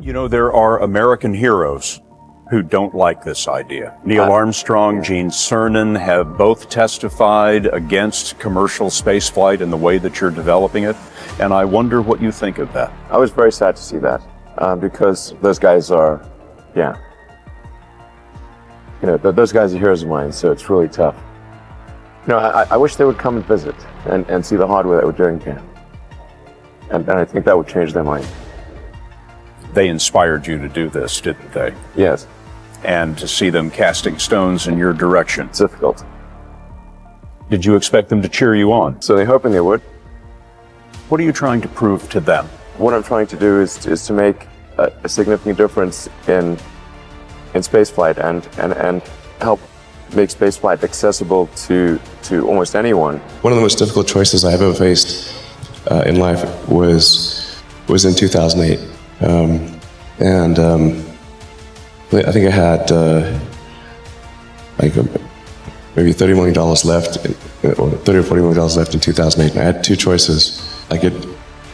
You know, there are American heroes who don't like this idea. Neil Armstrong, Gene Cernan have both testified against commercial spaceflight and the way that you're developing it, and I wonder what you think of that. I was very sad to see that, because those guys are, those guys are heroes of mine, so it's really tough. I wish they would come and visit and see the hardware that we're doing here. And I think that would change their mind. They inspired you to do this, didn't they? Yes. And to see them casting stones in your direction. It's difficult. Did you expect them to cheer you on? So they're hoping they would. What are you trying to prove to them? What I'm trying to do is to make a significant difference in spaceflight and help make spaceflight accessible to almost anyone. One of the most difficult choices I have ever faced in life was in 2008. I think I had maybe $30 million left, or $30 or $40 million left in 2008. And I had two choices. I could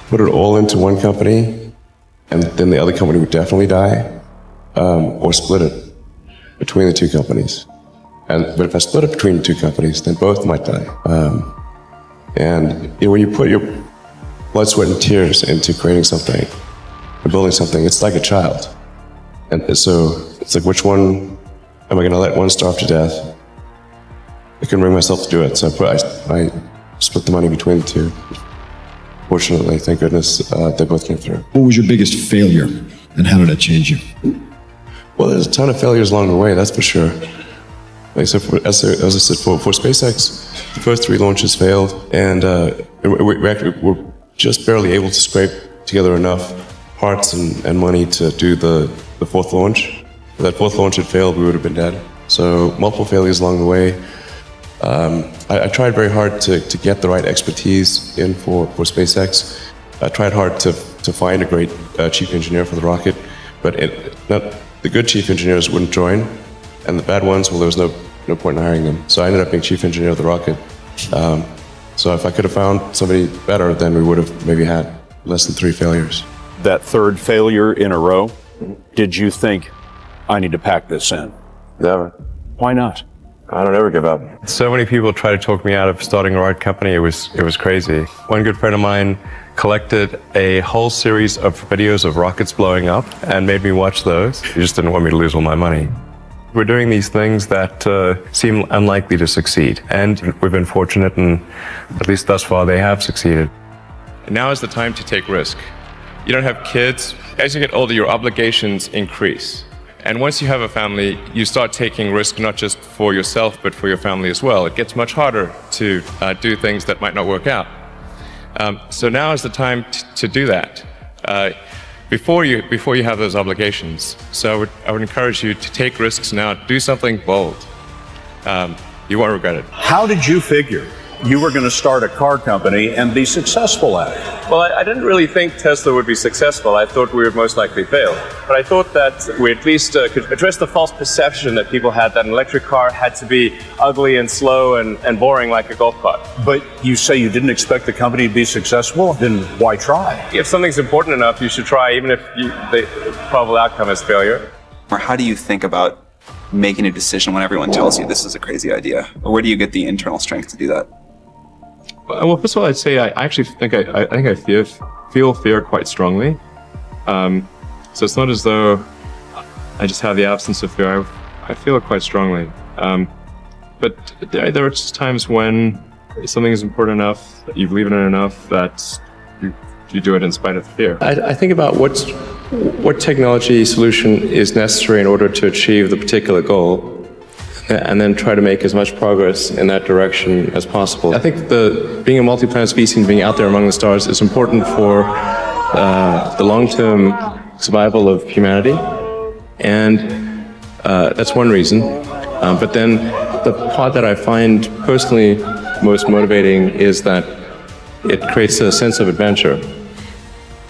put it all into one company, and then the other company would definitely die, or split it between the two companies. But if I split it between the two companies, then both might die. When you put your blood, sweat, and tears into creating something, or building something, it's like a child. And so it's like, which one am I going to let one starve to death? I couldn't bring myself to do it, so I split the money between the two. Fortunately, thank goodness, they both came through. What was your biggest failure, and how did that change you? Well, there's a ton of failures along the way, that's for sure. As I said, for SpaceX, the first 3 launches failed, and we actually were just barely able to scrape together enough parts and money to do the 4th launch. If that 4th launch had failed, we would have been dead. So multiple failures along the way. I tried very hard to get the right expertise in for SpaceX. I tried hard to find a great chief engineer for the rocket, but the good chief engineers wouldn't join, and the bad ones, well, there was no point in hiring them. So I ended up being chief engineer of the rocket. So if I could have found somebody better, then we would have maybe had less than 3 failures. That 3rd failure in a row, did you think, I need to pack this in? Never. Why not? I don't ever give up. So many people tried to talk me out of starting a rocket company. It was crazy. One good friend of mine collected a whole series of videos of rockets blowing up and made me watch those. He just didn't want me to lose all my money. We're doing these things that seem unlikely to succeed, and we've been fortunate, and at least thus far they have succeeded. Now is the time to take risk. You don't have kids. As you get older, your obligations increase. And once you have a family, you start taking risk not just for yourself, but for your family as well. It gets much harder to do things that might not work out. So now is the time to do that before you have those obligations. So I would encourage you to take risks now. Do something bold. You won't regret it. How did you figure you were going to start a car company and be successful at it? Well, I didn't really think Tesla would be successful. I thought we would most likely fail. But I thought that we at least could address the false perception that people had that an electric car had to be ugly and slow and boring like a golf cart. But you say you didn't expect the company to be successful, then why try? If something's important enough, you should try, even if the probable outcome is failure. Or how do you think about making a decision when everyone tells you this is a crazy idea? Or where do you get the internal strength to do that? Well, first of all, I'd say I actually think I feel fear quite strongly. So it's not as though I just have the absence of fear. I feel it quite strongly. But there are just times when something is important enough, that you believe in it enough, that you do it in spite of the fear. I think about what technology solution is necessary in order to achieve the particular goal, and then try to make as much progress in that direction as possible. I think being a multi-planet species and being out there among the stars is important for the long-term survival of humanity, and that's one reason. But then the part that I find personally most motivating is that it creates a sense of adventure,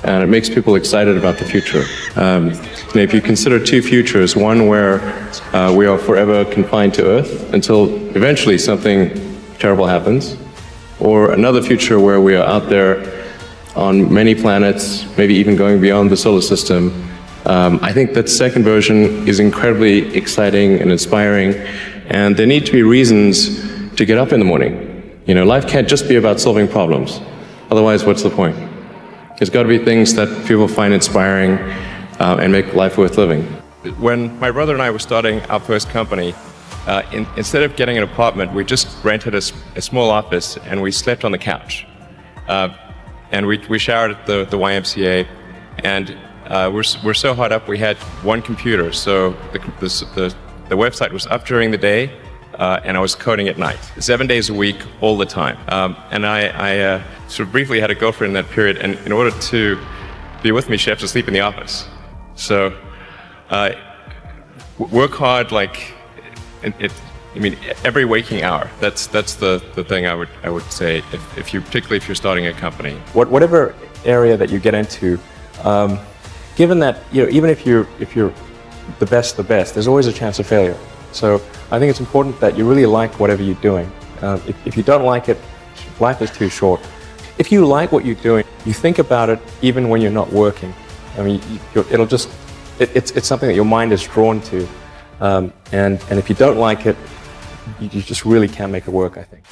and it makes people excited about the future. If you consider 2 futures, one where we are forever confined to Earth until eventually something terrible happens, or another future where we are out there on many planets, maybe even going beyond the solar system, I think that second version is incredibly exciting and inspiring, and there need to be reasons to get up in the morning. You know, life can't just be about solving problems. Otherwise, what's the point? There's got to be things that people find inspiring and make life worth living. When my brother and I were starting our first company, instead of getting an apartment, we just rented a small office and we slept on the couch. And we showered at the YMCA, and we're so hot up we had one computer, so the website was up during the day, and I was coding at night, 7 days a week, all the time. And I sort of briefly had a girlfriend in that period, and in order to be with me, she had to sleep in the office. So work hard, like I mean, every waking hour. That's the thing I would say, particularly if you're starting a company. Whatever area that you get into, given that, you know, even if you're the best, there's always a chance of failure. So I think it's important that you really like whatever you're doing. If you don't like it, life is too short. If you like what you're doing, you think about it even when you're not working. I mean, it's something that your mind is drawn to. And if you don't like it, you just really can't make it work, I think.